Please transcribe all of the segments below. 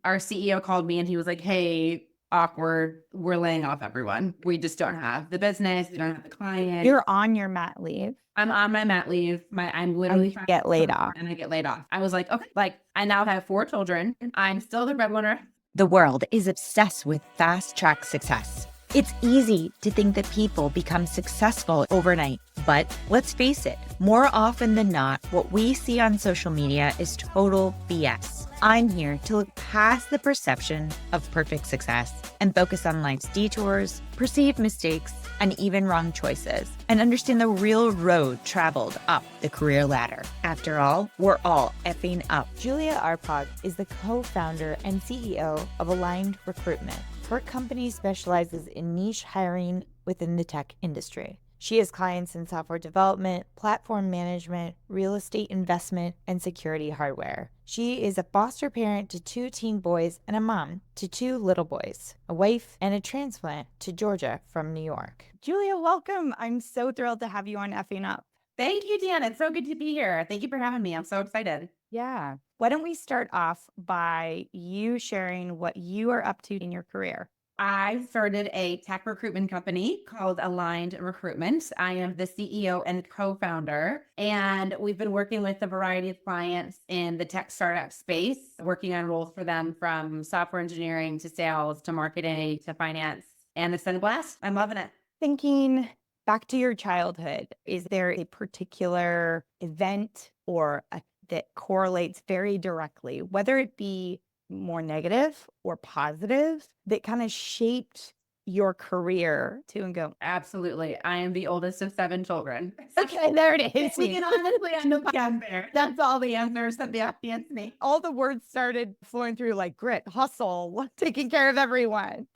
our CEO called me and he was like, hey, awkward, we're laying off everyone. We just don't have the business. We don't have the client. You're on your mat leave. I'm on my mat leave. I'm literally And get laid off. and I get laid off. I was like, okay, like I now have 4 children. I'm still the breadwinner. The world is obsessed with fast track success. It's easy to think that people become successful overnight, but let's face it, more often than not, what we see on social media is total BS. I'm here to look past the perception of perfect success and focus on life's detours, perceived mistakes, and even wrong choices, and understand the real road traveled up the career ladder. After all, we're all effing up. Julia Arpag is the co-founder and CEO of Aligned Recruitment. Her company specializes in niche hiring within the tech industry. She has clients in software development, platform management, real estate investment, and security hardware. She is a foster parent to 2 teen boys and a mom to 2 little boys, a wife, and a transplant to Georgia from New York. Julia, welcome. I'm so thrilled to have you on Effing Up. Thank you, Deanne. It's so good to be here. Thank you for having me. I'm so excited. Yeah. Why don't we start off by you sharing what you are up to in your career? I started a tech recruitment company called Aligned Recruitment. I am the CEO and co-founder, and we've been working with a variety of clients in the tech startup space, working on roles for them from software engineering to sales to marketing to finance. And it's been a blast. I'm loving it. Thinking back to your childhood, is there a particular event that correlates very directly, whether it be more negative or positive, that kind of shaped your career to and go? Absolutely. I am the oldest of 7 children. Okay, there it is. We can honestly end up there. That's all the answers that they have to answer me. All the words started flowing through like grit, hustle, taking care of everyone.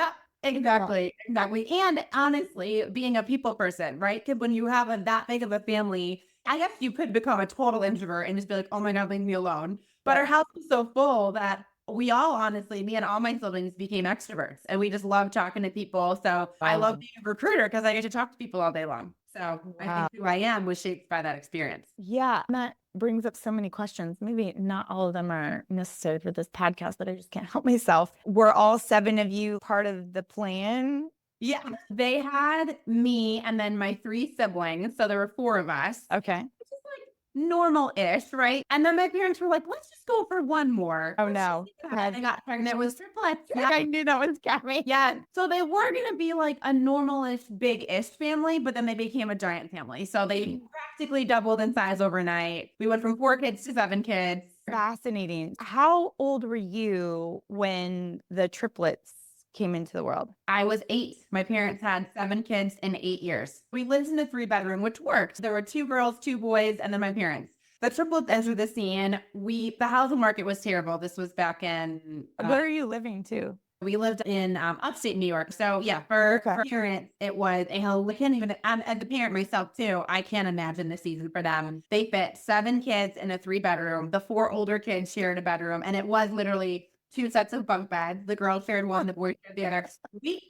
Exactly. And honestly, being a people person, right? Because when you have that big of a family, I guess you could become a total introvert and just be like, oh my God, leave me alone. But our house was so full that we all, honestly, me and all my siblings became extroverts and we just love talking to people. So I love being a recruiter because I get to talk to people all day long. So I think who I am was shaped by that experience. Yeah, that brings up so many questions. Maybe not all of them are necessary for this podcast, but I just can't help myself. Were all 7 of you part of the plan? Yeah, they had me and then my 3 siblings. So there were 4 of us. Okay. Which is like normal-ish, right? And then my parents were like, let's just go for one more. Oh, no. I got pregnant with triplets. I knew that was coming. Yeah. So they were going to be like a normal-ish, big-ish family, but then they became a giant family. So they practically doubled in size overnight. We went from 4 kids to 7 kids. Fascinating. How old were you when the triplets came into the world? I was 8. My parents had 7 kids in 8 years. We lived in a 3-bedroom, which worked. There were 2 girls, 2 boys, and then my parents. The triplets entered the scene. The housing market was terrible. This was back in... Where are you living to? We lived in upstate New York. So yeah, for parents, it was a hell. I can't even, as a parent myself too, I can't imagine the season for them. They fit 7 kids in a 3-bedroom. The 4 older kids shared a bedroom, and it was literally 2 sets of bunk beds. The girls shared one, the boys shared the other.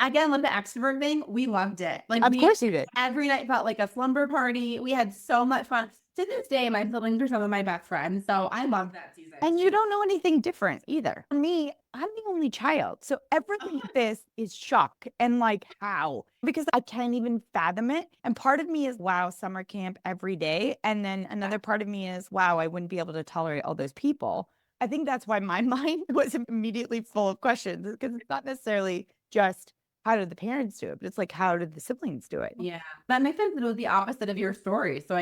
Again, with the extrovert thing, we loved it. Like, of course you did. Every night felt like a slumber party. We had so much fun. To this day, my siblings are some of my best friends. So I love that season. And you don't know anything different either. For me, I'm the only child. So everything like this is shock and like, how? Because I can't even fathom it. And part of me is, wow, summer camp every day. And then another part of me is, wow, I wouldn't be able to tolerate all those people. I think that's why my mind was immediately full of questions, because it's not necessarily just how did the parents do it, but it's like, how did the siblings do it? Yeah, that makes sense. It was the opposite of your story. So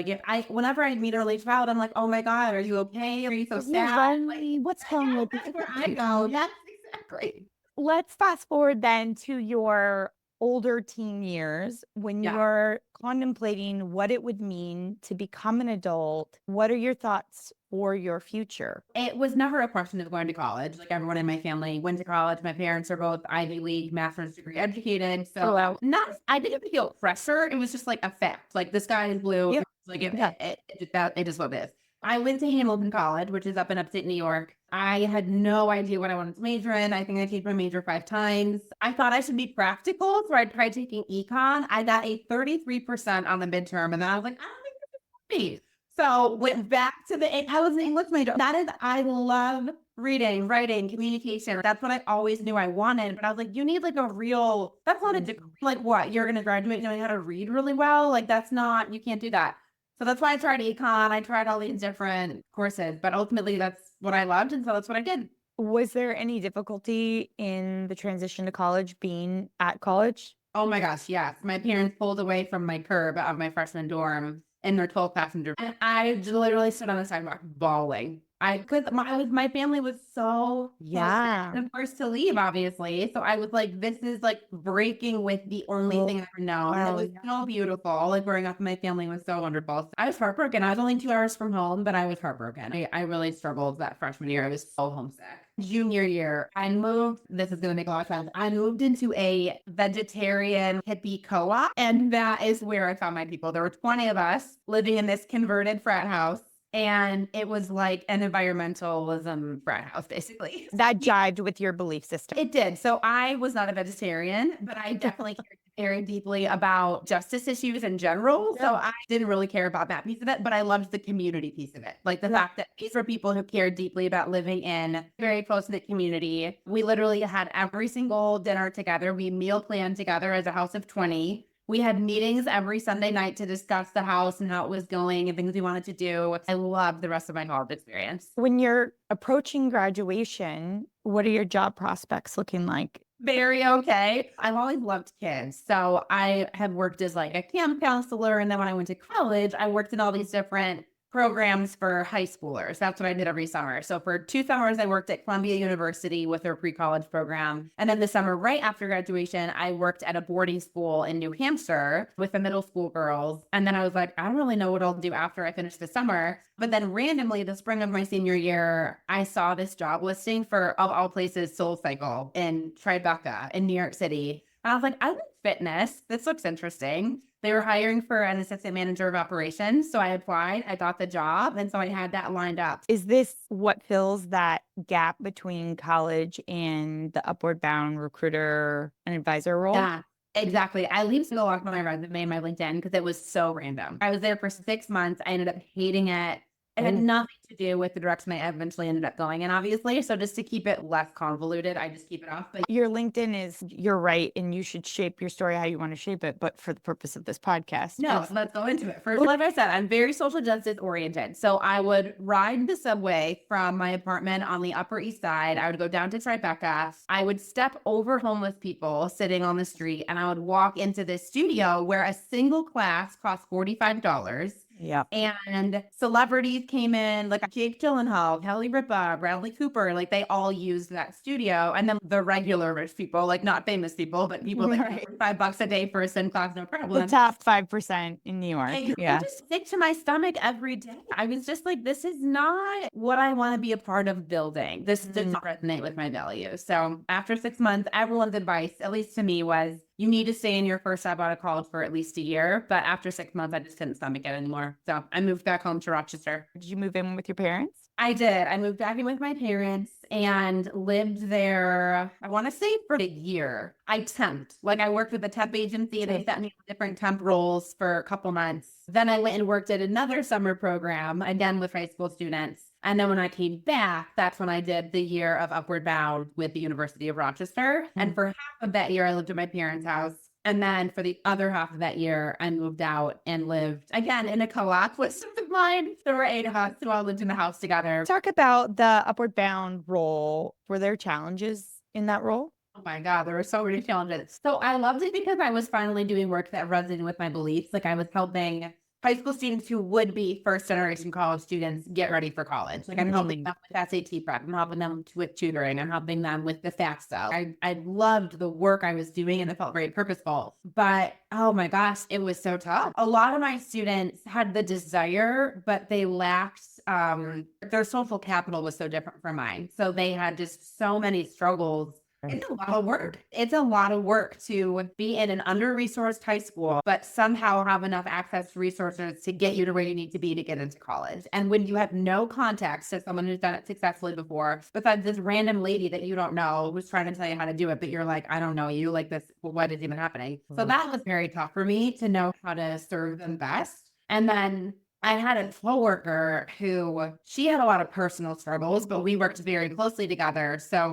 whenever I meet an early child, I'm like, oh my God, are you okay? Are you so sad? What's wrong with That's where I go. Yes, exactly. Let's fast forward then to your older teen years when you're contemplating what it would mean to become an adult. What are your thoughts for your future? It was never a question of going to college. Like, everyone in my family went to college. My parents are both Ivy League master's degree educated. So I didn't feel pressure. It was just like a fact. Like, the sky is blue. Yeah. Like it is what it is. I went to Hamilton College, which is up in upstate New York. I had no idea what I wanted to major in. I think I changed my major 5 times. I thought I should be practical, so I tried taking econ. I got a 33% on the midterm, and then I was like, I don't think this is for me. So went back to I was an English major. I love reading, writing, communication. That's what I always knew I wanted. But I was like, you need like a real, that's not a degree. Like what? You're going to graduate knowing how to read really well? Like that's not, you can't do that. So that's why I tried econ. I tried all these different courses, but ultimately that's what I loved. And so that's what I did. Was there any difficulty in the transition to college being at college? Oh my gosh, yes. My parents pulled away from my curb of my freshman dorm in their 12 passenger. And I literally stood on the sidewalk bawling. My family was so Yeah. and forced to leave, obviously. So I was like, this is like breaking with the only thing I ever know. And it was so beautiful. Like growing up in my family was so wonderful. I was heartbroken. I was only 2 hours from home, but I was heartbroken. I really struggled that freshman year. I was so homesick. Junior year, I moved. This is going to make a lot of sense. I moved into a vegetarian hippie co-op, and that is where I found my people. There were 20 of us living in this converted frat house. And it was like an environmentalism frat house, basically. That jived with your belief system. It did. So I was not a vegetarian, but I definitely cared very deeply about justice issues in general. So I didn't really care about that piece of it, but I loved the community piece of it. Like the fact that these were people who cared deeply about living in a very close-knit community. We literally had every single dinner together. We meal planned together as a house of 20. We had meetings every Sunday night to discuss the house and how it was going and things we wanted to do. I loved the rest of my college experience. When you're approaching graduation, what are your job prospects looking like? Very okay. I've always loved kids. So I have worked as like a camp counselor. And then when I went to college, I worked in all these different programs for high schoolers. That's what I did every summer. So for 2 summers, I worked at Columbia University with their pre-college program. And then the summer right after graduation, I worked at a boarding school in New Hampshire with the middle school girls. And then I was like, I don't really know what I'll do after I finish the summer. But then randomly, the spring of my senior year, I saw this job listing for, of all places, SoulCycle in Tribeca in New York City. And I was like, I like fitness. This looks interesting. They were hiring for an assistant manager of operations. So I applied, I got the job. And so I had that lined up. Is this what fills that gap between college and the upward bound recruiter and advisor role? Yeah, exactly. I leave single locked on my resume and my LinkedIn because it was so random. I was there for 6 months. I ended up hating it. It had nothing to do with the direction I eventually ended up going in, obviously. So just to keep it less convoluted, I just keep it off. But your LinkedIn is, you're right, and you should shape your story how you want to shape it. But for the purpose of this podcast, no, let's go into it. First, like I said, I'm very social justice oriented. So I would ride the subway from my apartment on the Upper East Side. I would go down to Tribeca. I would step over homeless people sitting on the street, and I would walk into this studio where a single class cost $45. Yeah. And celebrities came in, like Jake Gyllenhaal, Kelly Ripa, Bradley Cooper, like they all used that studio. And then the regular rich people, like not famous people, but people that pay $5 a day for a sin class, no problem. The top 5% in New York. I just sick to my stomach every day. I was just like, this is not what I want to be a part of building. This does not resonate with my values. So after 6 months, everyone's advice, at least to me, was you need to stay in your first job out of college for at least a year. But after 6 months, I just couldn't stomach it anymore. So I moved back home to Rochester. Did you move in with your parents? I did. I moved back in with my parents and lived there, I want to say for a year. I temped. Like I worked with a temp agency and they sent me different temp roles for a couple months. Then I went and worked at another summer program, again with high school students. And then when I came back, that's when I did the year of Upward Bound with the University of Rochester. And for half of that year, I lived at my parents' house. And then for the other half of that year, I moved out and lived again in a co-op with some of mine. There were 8 of us who all lived in the house together. Talk about the Upward Bound role. Were there challenges in that role? Oh my God, there were so many challenges. So I loved it because I was finally doing work that resonated with my beliefs. Like I was helping high school students who would be first generation college students get ready for college. Like I'm helping them with SAT prep. I'm helping them with tutoring. I'm helping them with the FAFSA. I loved the work I was doing and it felt very purposeful. But oh my gosh, it was so tough. A lot of my students had the desire, but they lacked their social capital was so different from mine. So they had just so many struggles. It's a lot of work. It's a lot of work to be in an under-resourced high school, but somehow have enough access to resources to get you to where you need to be to get into college. And when you have no context to someone who's done it successfully before, besides this random lady that you don't know who's trying to tell you how to do it, but you're like, I don't know you, like this, what is even happening? So that was very tough for me to know how to serve them best. And then I had a coworker who she had a lot of personal struggles, but we worked very closely together. So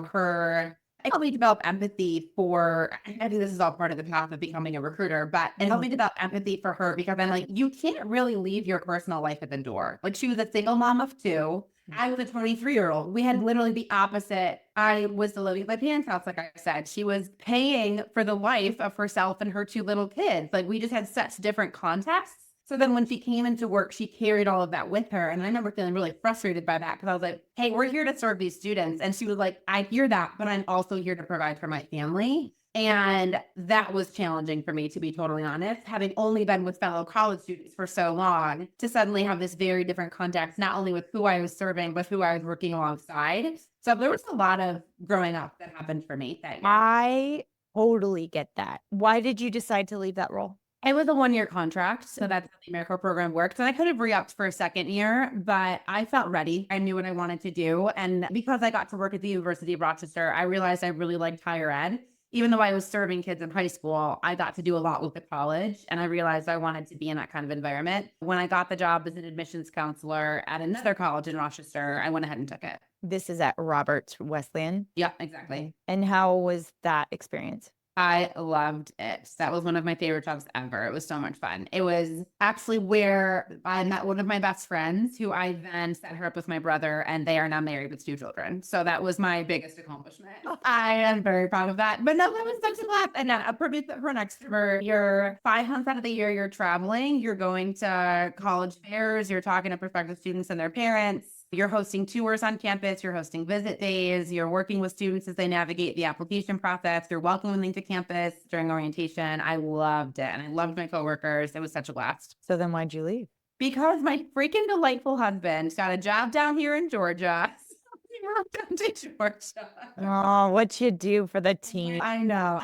it helped me develop empathy for, I think this is all part of the path of becoming a recruiter, but it helped me develop empathy for her because I'm like, you can't really leave your personal life at the door. Like she was a single mom of two. I was a 23-year-old. We had literally the opposite. I was living at my parents' house, like I said. She was paying for the life of herself and her two little kids. Like we just had such different contexts. So then when she came into work, she carried all of that with her. And I remember feeling really frustrated by that because I was like, hey, we're here to serve these students. And she was like, I hear that, but I'm also here to provide for my family. And that was challenging for me, to be totally honest, having only been with fellow college students for so long, to suddenly have this very different context, not only with who I was serving, but who I was working alongside. So there was a lot of growing up that happened for me that year. I totally get that. Why did you decide to leave that role? It was a 1-year contract. So that's how the AmeriCorps program works. And I could have re-upped for a second year, but I felt ready. I knew what I wanted to do. And because I got to work at the University of Rochester, I realized I really liked higher ed. Even though I was serving kids in high school, I got to do a lot with the college. And I realized I wanted to be in that kind of environment. When I got the job as an admissions counselor at another college in Rochester, I went ahead and took it. This is at Roberts Wesleyan. Yeah, exactly. And how was that experience? I loved it. That was one of my favorite jobs ever. It was so much fun. It was actually where I met one of my best friends who I then set her up with my brother, and they are now married with 2 children. So that was my biggest accomplishment. I am very proud of that. But no, that was such a blast. And for an extrovert, you're 5 months out of the year, you're traveling, you're going to college fairs, you're talking to prospective students and their parents. You're hosting tours on campus, you're hosting visit days, you're working with students as they navigate the application process, you're welcoming them to campus during orientation. I loved it. And I loved my coworkers. It was such a blast. So then why'd you leave? Because my freaking delightful husband got a job down here in Georgia. We moved down to Georgia. Oh, what you do for the team? I know.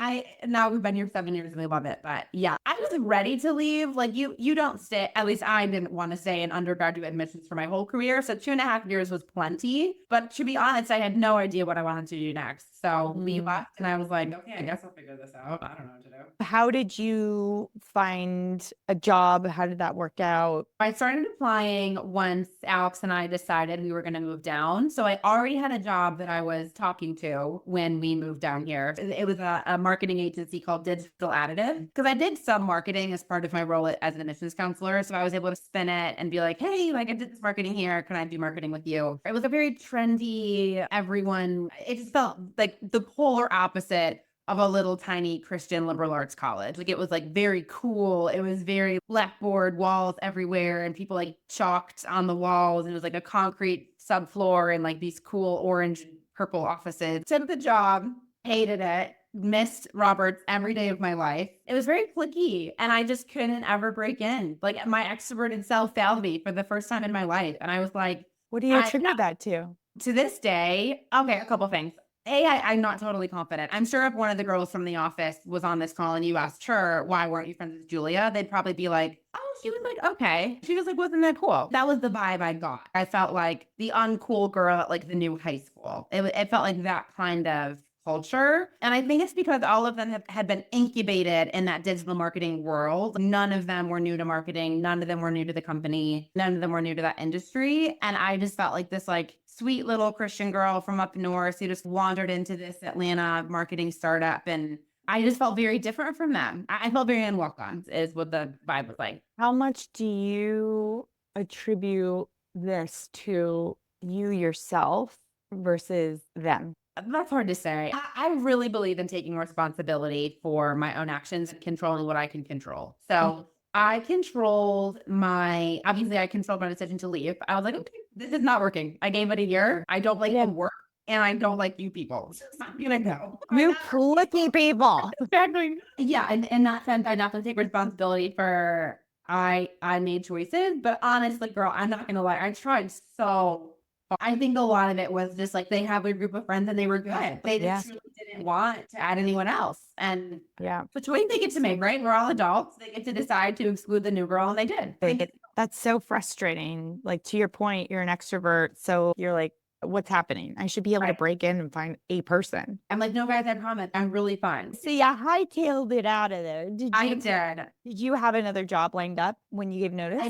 Now we've been here 7 years and we love it. But yeah, I was ready to leave. Like you don't stay, at least I didn't want to stay in undergraduate admissions for my whole career. So 2.5 years was plenty. But to be honest, I had no idea what I wanted to do next. So we left and I was like, okay, I guess I'll figure this out. I don't know what to do. How did you find a job? How did that work out? I started applying once Alex and I decided we were going to move down. So I already had a job that I was talking to when we moved down here. It was a marketing agency called Digital Additive, because I did some marketing as part of my role as an admissions counselor. So I was able to spin it and be like, hey, like I did this marketing here. Can I do marketing with you? It was a very trendy, it just felt like the polar opposite of a little tiny Christian liberal arts college. Like it was like very cool. It was very blackboard walls everywhere and people like chalked on the walls. And it was like a concrete subfloor and like these cool orange and purple offices. Took the job, hated it, missed Roberts every day of my life. It was very cliquey and I just couldn't ever break in. Like my extroverted self failed me for the first time in my life. And I was like, what do you attribute that to? To this day, okay, a couple things. I'm not totally confident. I'm sure if one of the girls from the office was on this call and you asked her, why weren't you friends with Julia? They'd probably be like, oh, she was like, okay. She was like, wasn't that cool? That was the vibe I got. I felt like the uncool girl at like the new high school. It felt like that kind of culture. And I think it's because all of them had been incubated in that digital marketing world. None of them were new to marketing. None of them were new to the company. None of them were new to that industry. And I just felt like this like sweet little Christian girl from up north who just wandered into this Atlanta marketing startup. And I just felt very different from them. I felt very unwelcome is what the vibe was like. How much do you attribute this to you yourself versus them? That's hard to say. I really believe in taking responsibility for my own actions and controlling what I can control. So I controlled my decision to leave. I was like, okay, this is not working. I gave it a year. I don't like the work and I don't like you people. So it's not gonna go. You clicky people. Exactly. Yeah. And in that sense, I definitely take responsibility for I made choices, but honestly, girl, I'm not gonna lie. I tried so I think a lot of it was just like they have a group of friends and they were good. They just really didn't want to add anyone else. And the choice they get to make, right? We're all adults. They get to decide to exclude the new girl and they did. That's so frustrating. Like to your point, you're an extrovert. So you're like, what's happening? I should be able to break in and find a person. I'm like, no, guys, I promise. I'm really fun. So you hightailed it out of there. I did. Did you have another job lined up when you gave notice?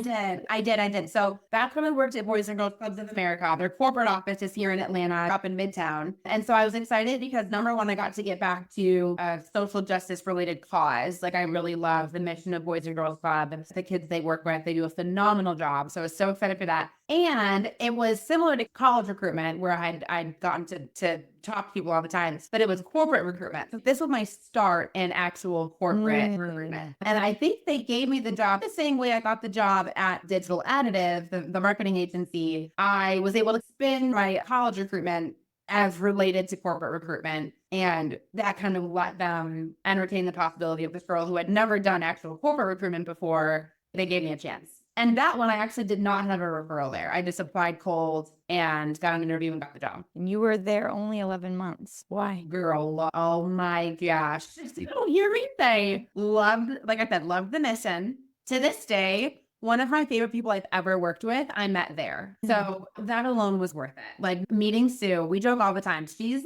I did. So back when I worked at Boys and Girls Clubs of America, their corporate office is here in Atlanta, up in Midtown. And so I was excited because number one, I got to get back to a social justice related cause. Like I really love the mission of Boys and Girls Club and the kids they work with. They do a phenomenal job. So I was so excited for that. And it was similar to college recruitment where I'd gotten to talk to people all the time, but it was corporate recruitment. So this was my start in actual corporate recruitment. And I think they gave me the job the same way I got the job at Digital Additive, the marketing agency. I was able to spin my college recruitment as related to corporate recruitment. And that kind of let them entertain the possibility of this girl who had never done actual corporate recruitment before. They gave me a chance. And that one, I actually did not have a referral there. I just applied cold and got an interview and got the job. And you were there only 11 months. Why? Girl, oh my gosh. You don't hear me say, like I said, loved the mission. To this day, one of my favorite people I've ever worked with, I met there. So that alone was worth it. Like meeting Sue, we joke all the time. She's,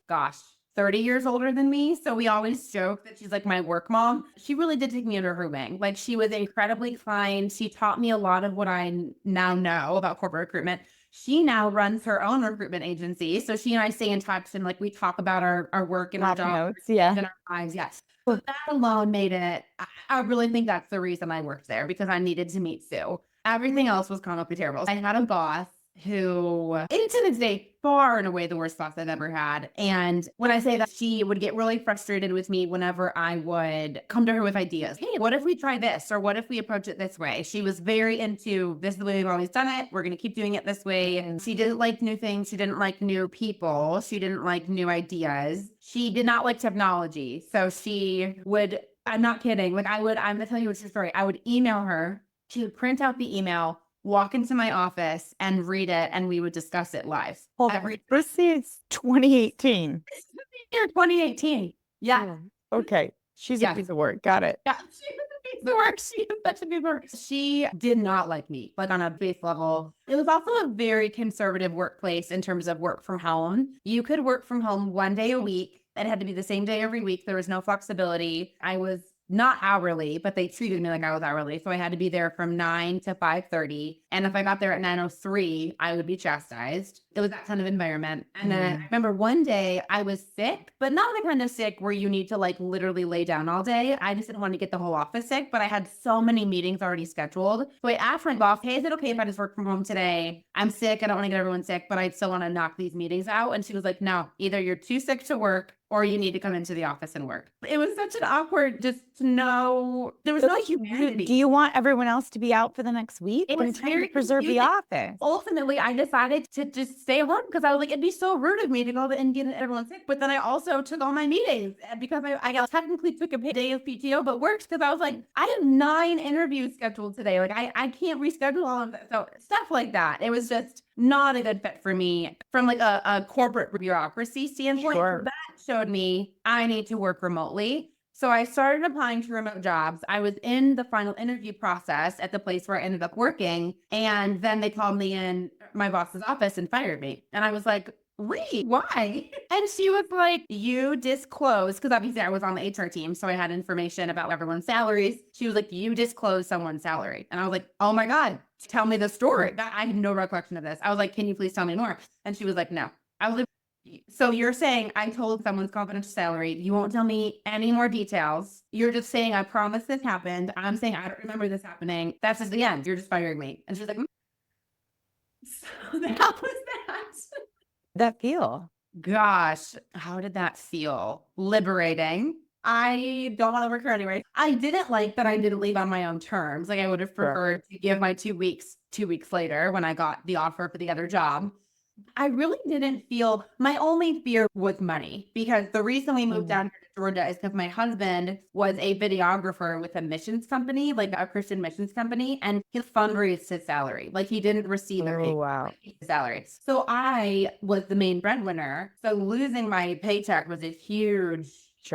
30 years older than me. So we always joke that she's like my work mom. She really did take me under her wing. Like she was incredibly kind. She taught me a lot of what I now know about corporate recruitment. She now runs her own recruitment agency. So she and I stay in touch and like we talk about our work and our jobs and our lives. Yes. So that alone made it, I really think that's the reason I worked there because I needed to meet Sue. Everything else was comically terrible. I had a boss who, and to this day, far and away the worst boss I've ever had. And when I say that, she would get really frustrated with me whenever I would come to her with ideas. Hey, what if we try this? Or what if we approach it this way? She was very into, this is the way we've always done it. We're going to keep doing it this way. And she didn't like new things. She didn't like new people. She didn't like new ideas. She did not like technology. So she would, I'm not kidding. Like I'm going to tell you a story. I would email her. She would print out the email, walk into my office and read it, and we would discuss it live. This is 2018. Year 2018. Yeah. Okay. She's a piece of work. Got it. Yeah. She was a piece of work. She was such a piece of work. She did not like me, like on a base level. It was also a very conservative workplace in terms of work from home. You could work from home one day a week. It had to be the same day every week. There was no flexibility. I was not hourly, but they treated me like I was hourly. So I had to be there from 9 to 5:30. And if I got there at 9:03, I would be chastised. It was that kind of environment. And then I remember one day I was sick, but not the kind of sick where you need to like literally lay down all day. I just didn't want to get the whole office sick, but I had so many meetings already scheduled. So I asked my boss, hey, is it okay if I just work from home today? I'm sick. I don't want to get everyone sick, but I still want to knock these meetings out. And she was like, no, either you're too sick to work or you need to come into the office and work. It was such an awkward, just to know, there was no humanity. Do you want everyone else to be out for the next week? It was trying to preserve the office. Ultimately, I decided to just stay home because I was like, it'd be so rude of me to go and get everyone sick. But then I also took all my meetings because I technically took a day of PTO, but worked because I was like, I have 9 interviews scheduled today. Like I can't reschedule all of that. So stuff like that. It was just not a good fit for me from like a corporate bureaucracy standpoint. Sure. That showed me I need to work remotely. So I started applying to remote jobs. I was in the final interview process at the place where I ended up working. And then they called me in my boss's office and fired me. And I was like, wait, why? And she was like, you disclosed, because obviously I was on the HR team, so I had information about everyone's salaries. She was like, you disclosed someone's salary. And I was like, oh my God, tell me the story. I had no recollection of this. I was like, can you please tell me more? And she was like, no. I was like, so you're saying I told someone's confidential salary. You won't tell me any more details. You're just saying, I promise this happened. I'm saying, I don't remember this happening. That's just the end. You're just firing me. And she's like, so that was that. That feel? Gosh, how did that feel? Liberating. I don't want to work here anyway. I didn't like that I didn't leave on my own terms. Like I would have preferred to give my 2 weeks later when I got the offer for the other job. I really didn't feel, my only fear was money, because the reason we moved down here to Georgia is because my husband was a videographer with a missions company, like a Christian missions company, and he fundraised his salary. Like he didn't receive a salary. So I was the main breadwinner. So losing my paycheck was a huge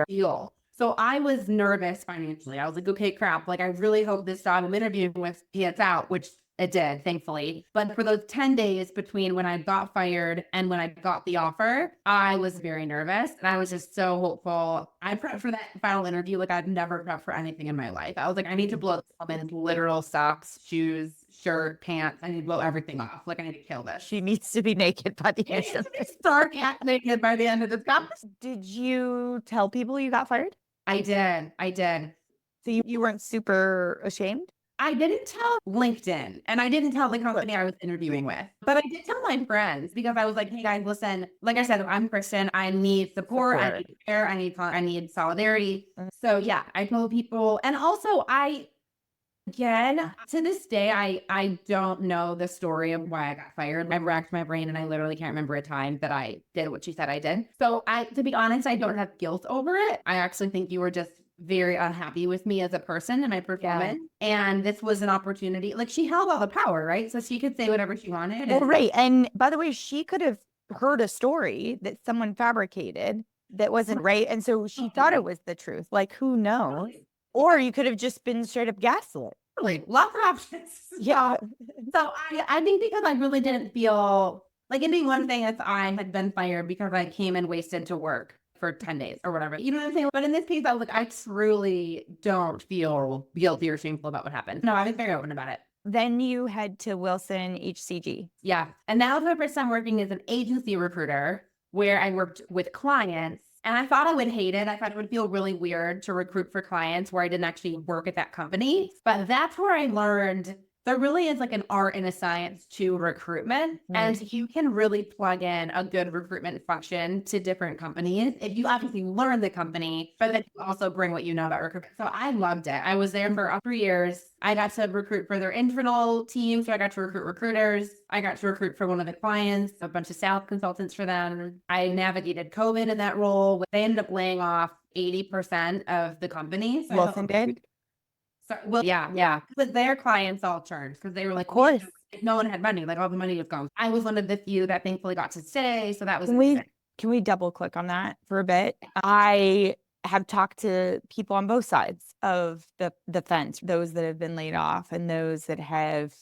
deal. So I was nervous financially. I was like, okay, crap. Like I really hope this job I'm interviewing with gets out, which It did, thankfully. But for those 10 days between when I got fired and when I got the offer, I was very nervous and I was just so hopeful. I prepped for that final interview like I'd never prepped for anything in my life. I was like, I need to blow this woman's literal socks, shoes, shirt, pants. I need to blow everything off. Like, I need to kill this. She needs to be naked by the end of this. Stark naked by the end of this conversation. Did you tell people you got fired? I did. So you weren't super ashamed? I didn't tell LinkedIn and I didn't tell the company I was interviewing with, but I did tell my friends because I was like, hey guys, listen, like I said, I'm Christian. I need support. I need care. I need solidarity. So yeah, I told people. And also again, to this day, I don't know the story of why I got fired. I've racked my brain and I literally can't remember a time that I did what she said I did. So to be honest, I don't have guilt over it. I actually think you were just very unhappy with me as a person and my performance. Yeah. And this was an opportunity. Like, she held all the power, right? So she could say whatever she wanted. Well, right. And by the way, she could have heard a story that someone fabricated that wasn't right. And so she thought it was the truth. Like, who knows? Or you could have just been straight up gaslit. Like, lots of options. Yeah. So I think because I really didn't feel like it'd be one thing if I had been fired because I came and wasted to work for 10 days or whatever. You know what I'm saying? But in this case, I was like, I truly don't feel guilty or shameful about what happened. No, I was very open about it. Then you head to Wilson HCG. Yeah. And now for the first time working as an agency recruiter where I worked with clients. And I thought I would hate it. I thought it would feel really weird to recruit for clients where I didn't actually work at that company. But that's where I learned there really is like an art and a science to recruitment. And you can really plug in a good recruitment function to different companies if you obviously learn the company, but then you also bring what you know about recruitment. So I loved it. I was there for 3 years. I got to recruit for their internal team. So I got to recruit recruiters. I got to recruit for one of the clients, a bunch of sales consultants for them. I navigated COVID in that role. They ended up laying off 80% of the company. So Wilson did? So, well, yeah. But their clients all turned because they were like, of course, no one had money. Like, all the money was gone. I was one of the few that thankfully got to stay. So that was Can we double click on that for a bit? I have talked to people on both sides of the fence, those that have been laid off and those that have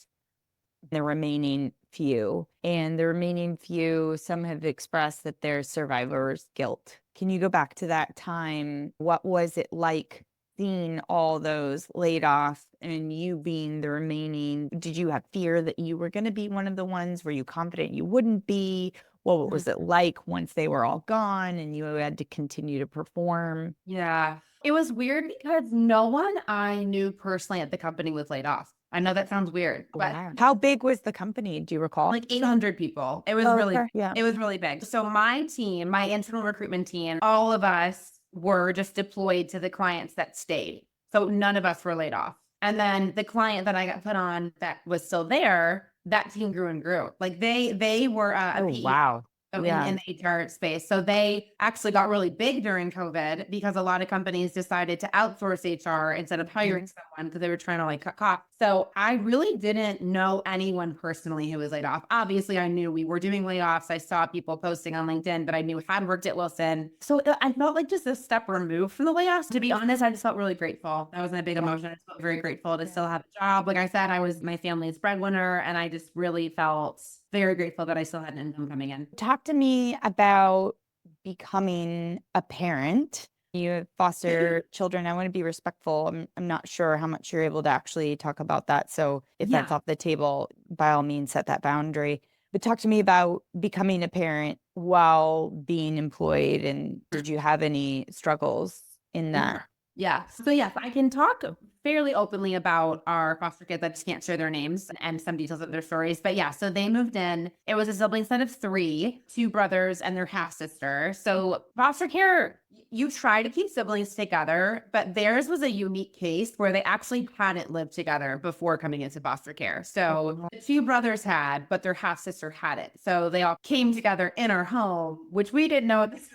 the remaining few. And the remaining few, some have expressed that there's survivor's guilt. Can you go back to that time? What was it like seeing all those laid off and you being the remaining? Did you have fear that you were going to be one of the ones? Were you confident you wouldn't be? What was it like once they were all gone and you had to continue to perform? Yeah, it was weird because no one I knew personally at the company was laid off. I know that sounds weird, but how big was the company? Do you recall? Like 800 people. It was it was really big. So my team, my internal recruitment team, all of us were just deployed to the clients that stayed. So none of us were laid off. And then the client that I got put on that was still there, that team grew and grew. Like they were a PE wow. in the HR space. So they actually got really big during COVID because a lot of companies decided to outsource HR instead of hiring someone because they were trying to like cut costs. So I really didn't know anyone personally who was laid off. Obviously, I knew we were doing layoffs. I saw people posting on LinkedIn, but I knew had worked at Wilson. So I felt like just a step removed from the layoffs. To be honest, I just felt really grateful. That wasn't a big emotion. I just felt very grateful to still have a job. Like I said, I was my family's breadwinner, and I just really felt very grateful that I still had an income coming in. Talk to me about becoming a parent. You foster children. I want to be respectful. I'm not sure how much you're able to actually talk about that. So if that's off the table, by all means, set that boundary. But talk to me about becoming a parent while being employed. And did you have any struggles in that? Yeah. So yes, I can talk fairly openly about our foster kids. I just can't share their names and some details of their stories. But yeah, so they moved in. It was a sibling set of 3, 2 brothers and their half sister. So foster care, you try to keep siblings together, but theirs was a unique case where they actually hadn't lived together before coming into foster care. So the 2 brothers had, but their half sister hadn't. So they all came together in our home, which we didn't know at the time.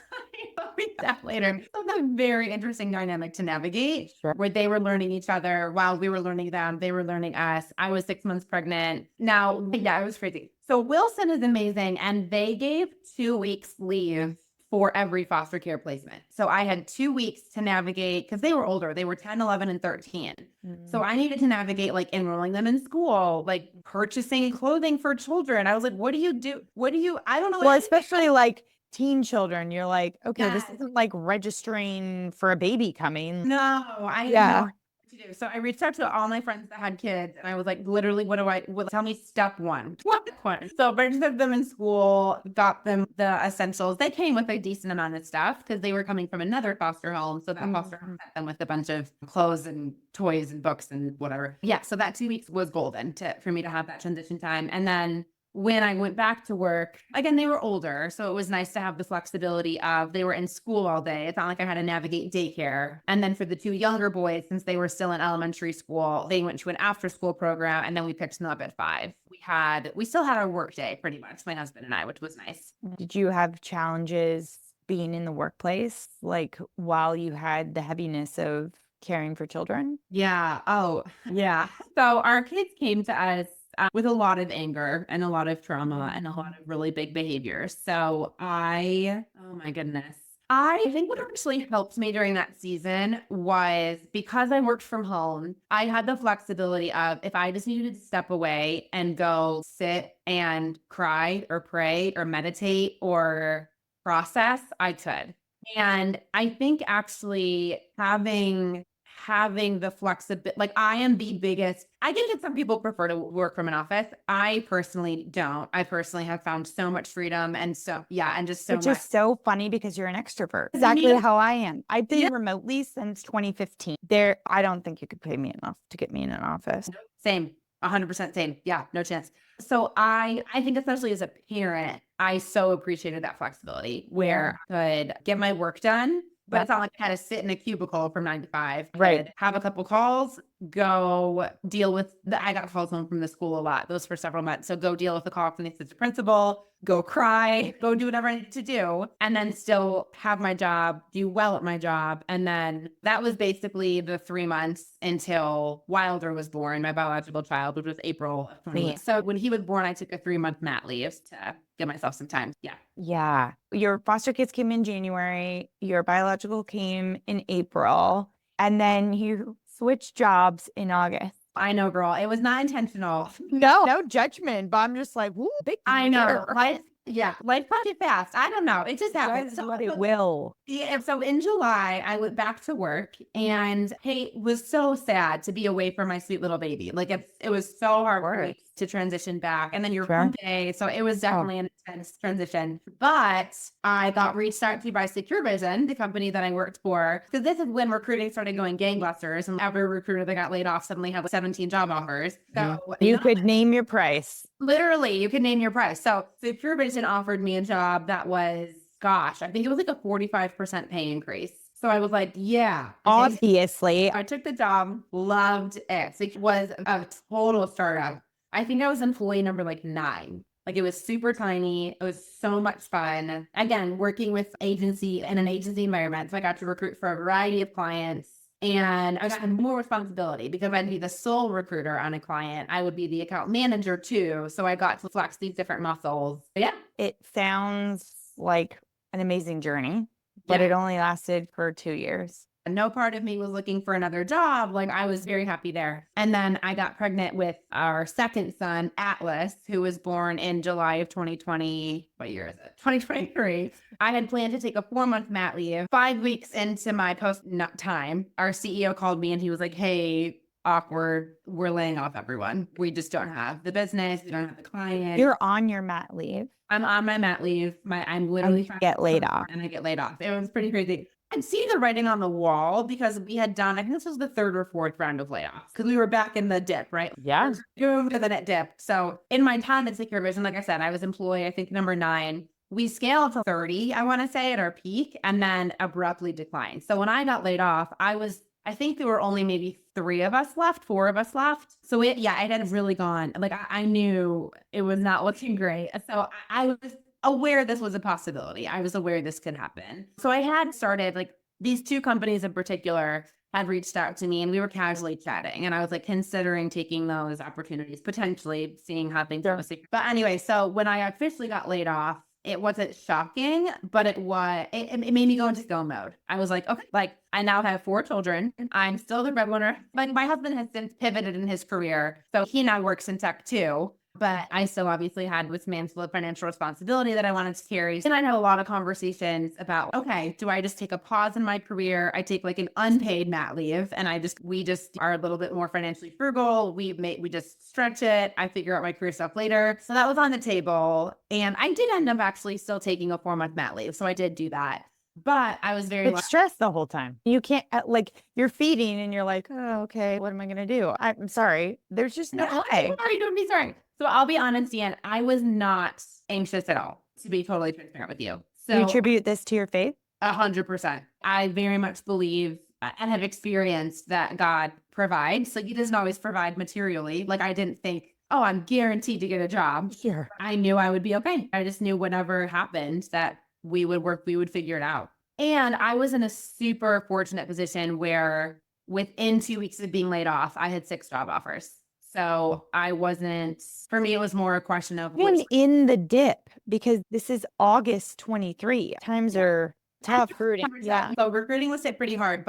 We that later. So that's a very interesting dynamic to navigate, where they were learning each other while we were learning them. They were learning us. I was 6 months pregnant. Now, yeah, it was crazy. So Wilson is amazing, and they gave 2 weeks leave for every foster care placement. So I had 2 weeks to navigate because they were older. They were 10, 11, and 13. So I needed to navigate like enrolling them in school, like purchasing clothing for children. I was like, what do you do? I don't know. Well, especially like teen children, you're like, okay, this Yes. isn't like registering for a baby coming. No, I didn't Yeah. know what to do. So I reached out to all my friends that had kids and I was like, literally, tell me step one. What? So I registered them in school, got them the essentials. They came with a decent amount of stuff because they were coming from another foster home. So that foster home sent them with a bunch of clothes and toys and books and whatever. Yeah. So that 2 weeks was golden for me to have that transition time. And then when I went back to work, again, they were older. So it was nice to have the flexibility of they were in school all day. It's not like I had to navigate daycare. And then for the 2 younger boys, since they were still in elementary school, they went to an after school program and then we picked them up at 5. We still had our work day pretty much, my husband and I, which was nice. Did you have challenges being in the workplace, like while you had the heaviness of caring for children? Yeah. Oh, yeah. So our kids came to us with a lot of anger and a lot of trauma and a lot of really big behaviors. So oh my goodness. I think what actually helped me during that season was because I worked from home, I had the flexibility of if I just needed to step away and go sit and cry or pray or meditate or process, I could. And I think actually having the flexibility, like I am the biggest, I get that some people prefer to work from an office. I personally don't. I personally have found so much freedom and so, yeah, and just so Which much. is so funny because you're an extrovert. Exactly how I am. I've been Yeah. remotely since 2015. I don't think you could pay me enough to get me in an office. Same, 100% same. Yeah, no chance. So I think especially as a parent, I so appreciated that flexibility where I could get my work done, but it's not like I had to sit in a cubicle from 9 to 5. Right. Have a couple calls, go deal with I got calls home from the school a lot, those for several months. So go deal with the call from the assistant principal, go cry, go do whatever I need to do, and then still have my job, do well at my job. And then that was basically the 3 months until Wilder was born, my biological child, which was April of 20. So when he was born, I took a 3-month mat leave to give myself some time. Yeah. Yeah. Your foster kids came in January, your biological came in April, and then you switched jobs in August. I know, girl. It was not intentional. No judgment, but I'm just like, woo, big I know. year. Life got too fast. I don't know. It just happened. So it will. Yeah. So in July, I went back to work and it was so sad to be away from my sweet little baby. Like it was so hard for me to transition back. And then you're one day. So it was definitely an intense transition. But I got reached out to by Secure Vision, the company that I worked for, because this is when recruiting started going gangbusters. And every recruiter that got laid off suddenly had 17 job offers. So you could name your price. Literally, you can name your price. So Secure Vision offered me a job that was, gosh, I think it was like a 45% pay increase. So I was like, yeah. Obviously. I took the job, loved it. It was a total startup. I think I was employee number like 9. Like it was super tiny. It was so much fun. Again, working with agency in an agency environment. So I got to recruit for a variety of clients. And I got more responsibility because I'd be the sole recruiter on a client. I would be the account manager too. So I got to flex these different muscles. Yeah. It sounds like an amazing journey, but it only lasted for 2 years. No part of me was looking for another job. Like I was very happy there. And then I got pregnant with our second son, Atlas, who was born in July of 2020. What year is it? 2023. I had planned to take a 4-month mat leave. 5 weeks into my post time, our CEO called me and he was like, hey, awkward. We're laying off everyone. We just don't have the business. We don't have the client. You're on your mat leave. I'm on my mat leave. I'm literally get laid off. And I get laid off. It was pretty crazy. I'd seen the writing on the wall because we had done, I think this was the 3rd or 4th round of layoffs because we were back in the dip, right? Yeah. Boom to the net dip. So in my time at Secure Vision, like I said, I was employee, I think number 9. We scaled to 30, I want to say, at our peak and then abruptly declined. So when I got laid off, I think there were only maybe 4 of us left. So it had really gone. Like I knew it was not looking great. So I was aware this was a possibility. I was aware this could happen. So I had started, like, these 2 companies in particular had reached out to me and we were casually chatting. And I was like considering taking those opportunities, potentially seeing how things go. But anyway, so when I officially got laid off, it wasn't shocking, but it made me go into skill mode. I was like, okay, like I now have 4 children. I'm still the breadwinner. Like my husband has since pivoted in his career. So he now works in tech too. But I still obviously had this mantle of financial responsibility that I wanted to carry. And I had a lot of conversations about, okay, do I just take a pause in my career? I take like an unpaid mat leave and we just are a little bit more financially frugal. We just stretch it. I figure out my career stuff later. So that was on the table. And I did end up actually still taking a 4-month mat leave. So I did do that. But I was very stressed the whole time. You can't like you're feeding and you're like, oh, okay, what am I going to do? I'm sorry. There's just no way. Sorry, don't be sorry. So I'll be honest, Deanne, I was not anxious at all, to be totally transparent with you. So you attribute this to your faith? 100%. I very much believe and have experienced that God provides. Like he doesn't always provide materially. Like I didn't think, oh, I'm guaranteed to get a job. Sure. I knew I would be okay. I just knew whatever happened that we would figure it out. And I was in a super fortunate position where within 2 weeks of being laid off, I had 6 job offers. So for me, it was more a question of in the dip, because this is August 23. Times are tough. Yeah. So recruiting was hit pretty hard,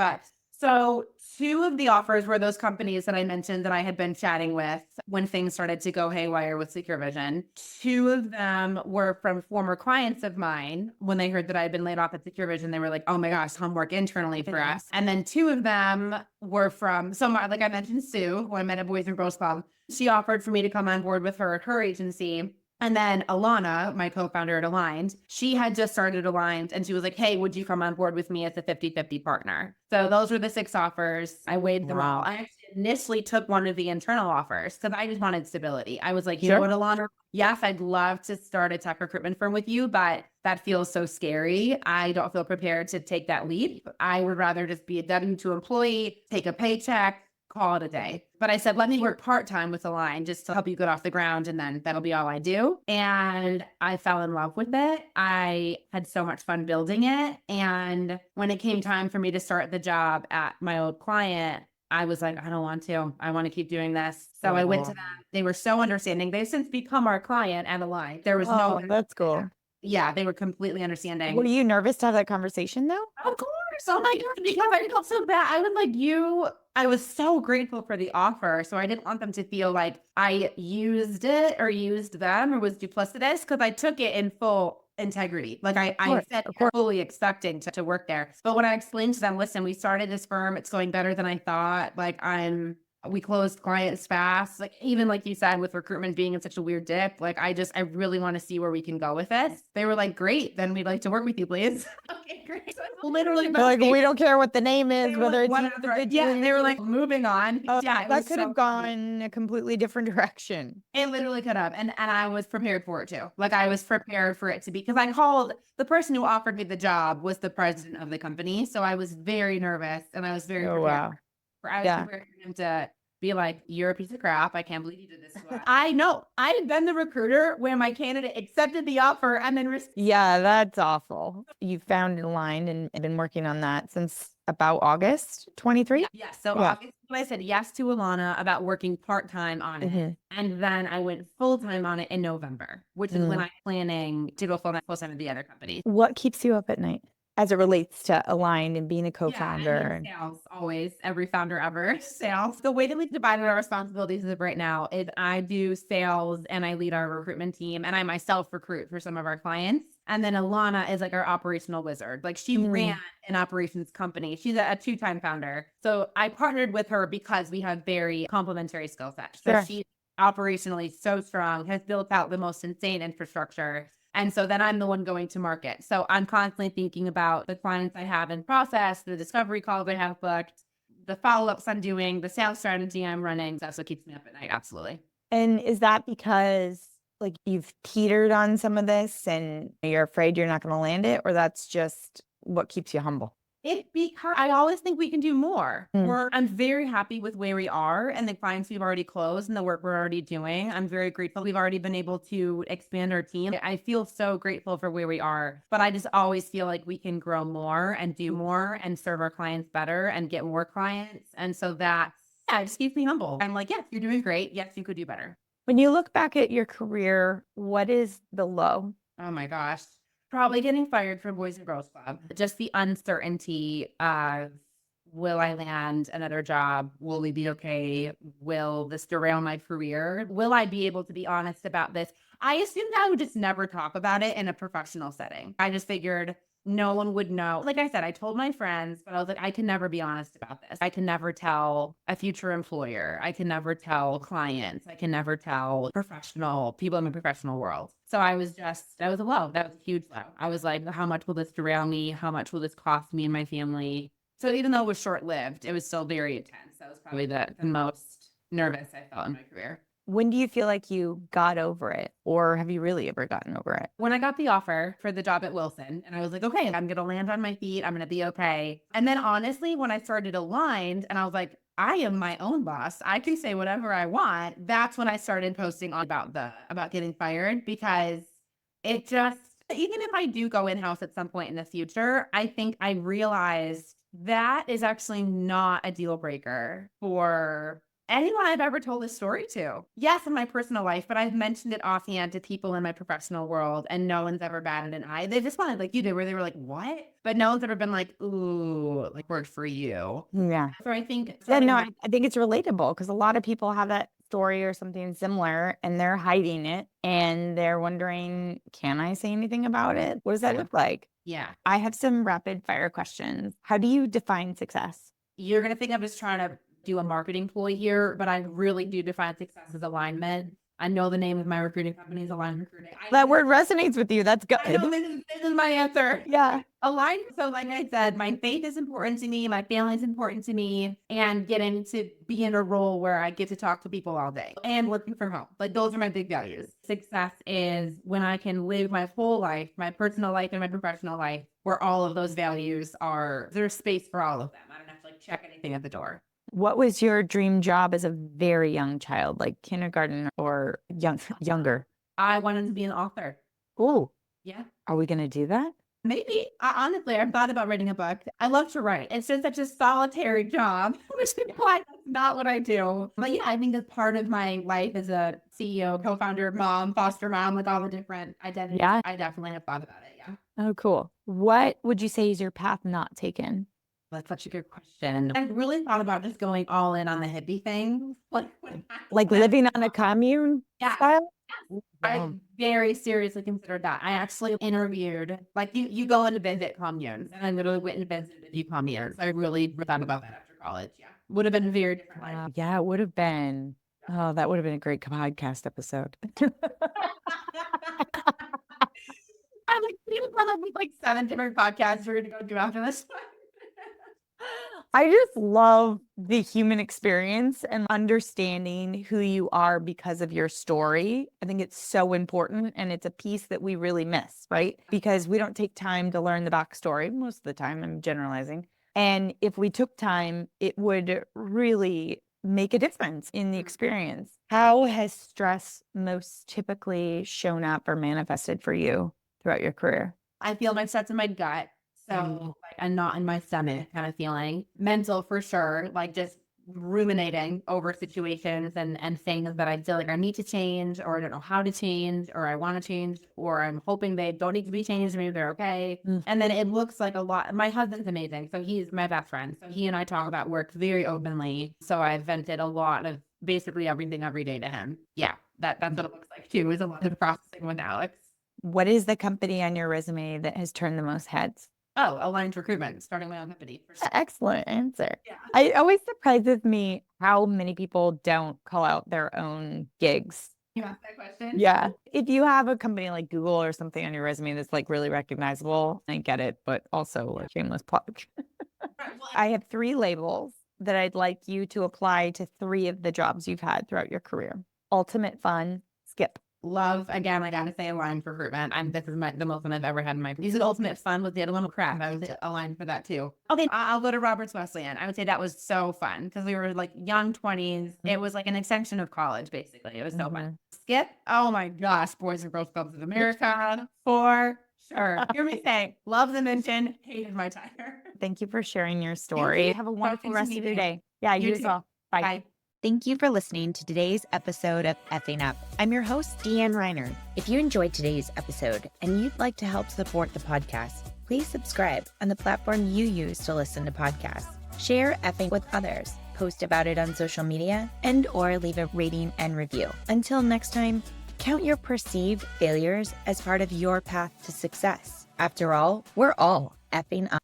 so 2 of the offers were those companies that I mentioned that I had been chatting with when things started to go haywire with Secure Vision. 2 of them were from former clients of mine. When they heard that I had been laid off at Secure Vision, they were like, oh my gosh, come work internally for us. And then 2 of them were from, like I mentioned, Sue, who I met at Boys and Girls Club. She offered for me to come on board with her at her agency. And then Alana, my co-founder at Aligned, she had just started Aligned and she was like, hey, would you come on board with me as a 50-50 partner? So those were the 6 offers. I weighed them all. I actually initially took one of the internal offers because I just wanted stability. I was like, you know what, Alana? Yes, I'd love to start a tech recruitment firm with you, but that feels so scary. I don't feel prepared to take that leap. I would rather just be a W-2 employee, take a paycheck, call it a day. But I said, let me work part-time with Align just to help you get off the ground. And then that'll be all I do. And I fell in love with it. I had so much fun building it. And when it came time for me to start the job at my old client, I was like, I don't want to. I want to keep doing this. So I went to them. They were so understanding. They've since become our client at Align. There was that's cool. Yeah, they were completely understanding. Were you nervous to have that conversation though? Of course. Oh my God, because I felt so bad. I was so grateful for the offer. So I didn't want them to feel like I used it or used them or was duplicitous because I took it in full integrity. Like I said, fully expecting to work there. But when I explained to them, listen, we started this firm. It's going better than I thought. Like we closed clients fast. Like even like you said, with recruitment being in such a weird dip, like I really want to see where we can go with this. They were like, great, then we'd like to work with you, please. Okay, great. So literally, like, we don't care what the name is, whether it's they were like, moving on. Yeah, that could have gone a completely different direction. It literally could have. And I was prepared for it too. Like I was prepared for it to be, because I called the person who offered me the job was the president of the company. So I was very nervous and I was very prepared. Wow. I was prepared for him to be like, you're a piece of crap. I can't believe you did this to us. I know. I had been the recruiter where my candidate accepted the offer and then yeah, that's awful. You found Aligned and been working on that since about August 23? Yeah. So August, I said yes to Alana about working part-time on it. And then I went full-time on it in November, which is when I'm planning to go full-time at the other company. What keeps you up at night as it relates to Aligned and being a co-founder? Sales, always. Every founder ever. Sales. The way that we've divided our responsibilities as of right now is I do sales and I lead our recruitment team and I myself recruit for some of our clients. And then Alana is like our operational wizard. Like she ran an operations company. She's a 2-time founder. So I partnered with her because we have very complementary skill sets. So she's operationally so strong, has built out the most insane infrastructure. And so then I'm the one going to market. So I'm constantly thinking about the clients I have in process, the discovery calls I have booked, the follow-ups I'm doing, the sales strategy I'm running. That's what keeps me up at night. Absolutely. And is that because like you've teetered on some of this and you're afraid you're not going to land it, or that's just what keeps you humble? Because I always think we can do more. I'm very happy with where we are and the clients we've already closed and the work we're already doing. I'm very grateful we've already been able to expand our team. I feel so grateful for where we are, but I just always feel like we can grow more and do more and serve our clients better and get more clients. And so it just keeps me humble. I'm like, yes, you're doing great. Yes, you could do better. When you look back at your career, what is the low? Oh my gosh. Probably getting fired from Boys and Girls Club. Just the uncertainty of, will I land another job? Will we be okay? Will this derail my career? Will I be able to be honest about this? I assumed I would just never talk about it in a professional setting. I just figured no one would know. Like I said, I told my friends, but I was like, I can never be honest about this. I can never tell a future employer. I can never tell clients. I can never tell professional people in the professional world. So I was that was a low. That was a huge low. I was like, how much will this derail me? How much will this cost me and my family? So even though it was short lived, it was still very intense. That was probably the most nervous I felt in my career. When do you feel like you got over it? Or have you really ever gotten over it? When I got the offer for the job at Wilson, and I was like, okay, I'm going to land on my feet. I'm going to be okay. And then honestly, when I started Aligned and I was like, I am my own boss. I can say whatever I want. That's when I started posting about getting fired, because it just, even if I do go in-house at some point in the future, I think I realized that is actually not a deal breaker for anyone I've ever told this story to. Yes, in my personal life, but I've mentioned it offhand to people in my professional world, and no one's ever batted an eye. They just wanted, like you did, where they were like, what? But no one's ever been like, ooh, like, worked for you. Yeah. So I think. Yeah, no, I think it's relatable because a lot of people have that story or something similar and they're hiding it and they're wondering, can I say anything about it? What does that look like? Yeah. I have some rapid fire questions. How do you define success? You're going to think I'm just trying to do a marketing ploy here, but I really do define success as alignment. I know the name of my recruiting company is Aligned Recruiting. That word resonates with you. That's good. I know, this is my answer. Yeah. Aligned. So like I said, my faith is important to me. My family is important to me, and getting to be in a role where I get to talk to people all day and working from home. Like, those are my big values. Success is when I can live my whole life, my personal life and my professional life, where all of those values there's space for all of them. I don't have to like check anything at the door. What was your dream job as a very young child, like kindergarten or younger? I wanted to be an author. Oh, Yeah. are we going to do that? Maybe. Honestly, I've thought about writing a book. I love to write. It's just such a solitary job, which is why that's not what I do. But yeah, I think that's part of my life as a CEO, co-founder, mom, foster mom, with all the different identities. Yeah. I definitely have thought about it. Yeah. Oh, cool. What would you say is your path not taken? That's such a good question. I've really thought about just going all in on the hippie thing. Like living on a commune style? I very seriously considered that. I actually interviewed, like, you go in to visit communes, and I literally went and visited a few communes. I really thought about that after college. Yeah. Would have been a very different life. Yeah, it would have been. Oh, that would have been a great podcast episode. I'm like, we have probably like 7 different podcasts we're going to go do after this. I just love the human experience and understanding who you are because of your story. I think it's so important, and it's a piece that we really miss, right? Because we don't take time to learn the backstory most of the time. I'm generalizing. And if we took time, it would really make a difference in the experience. How has stress most typically shown up or manifested for you throughout your career? I feel my sets in my gut. So like a knot in my stomach kind of feeling. Mental for sure, like just ruminating over situations and things that I feel like I need to change, or I don't know how to change, or I want to change, or I'm hoping they don't need to be changed, maybe they're okay. And then it looks like a lot. My husband's amazing. So he's my best friend. So he and I talk about work very openly. So I've vented a lot of basically everything every day to him. Yeah, that's what it looks like too, is a lot of processing with Alex. What is the company on your resume that has turned the most heads? Oh, Aligned Recruitment, starting my own company. Excellent answer. Yeah. It always surprises me how many people don't call out their own gigs. You asked that question? Yeah. If you have a company like Google or something on your resume that's like really recognizable, I get it, but also a shameless plug. I have 3 labels that I'd like you to apply to 3 of the jobs you've had throughout your career. Ultimate fun, skip. Love, again, I gotta say Aligned Recruitment. This is the most fun I've ever had in my. You said ultimate fun with the other one. Crap, I was aligned for that too. Okay, I'll go to Roberts Wesleyan. I would say that was so fun because we were like young 20s. It was like an extension of college, basically. It was so fun. Skip. Oh my gosh, Boys and Girls Clubs of America, for sure. Hear me say, love the mention, hated my tire. Thank you for sharing your story. Have a wonderful rest of your day. Yeah, you as well. Bye. Thank you for listening to today's episode of Effing Up. I'm your host, Deanne Rhynard. If you enjoyed today's episode and you'd like to help support the podcast, please subscribe on the platform you use to listen to podcasts. Share Effing with others, post about it on social media, and or leave a rating and review. Until next time, count your perceived failures as part of your path to success. After all, we're all effing up.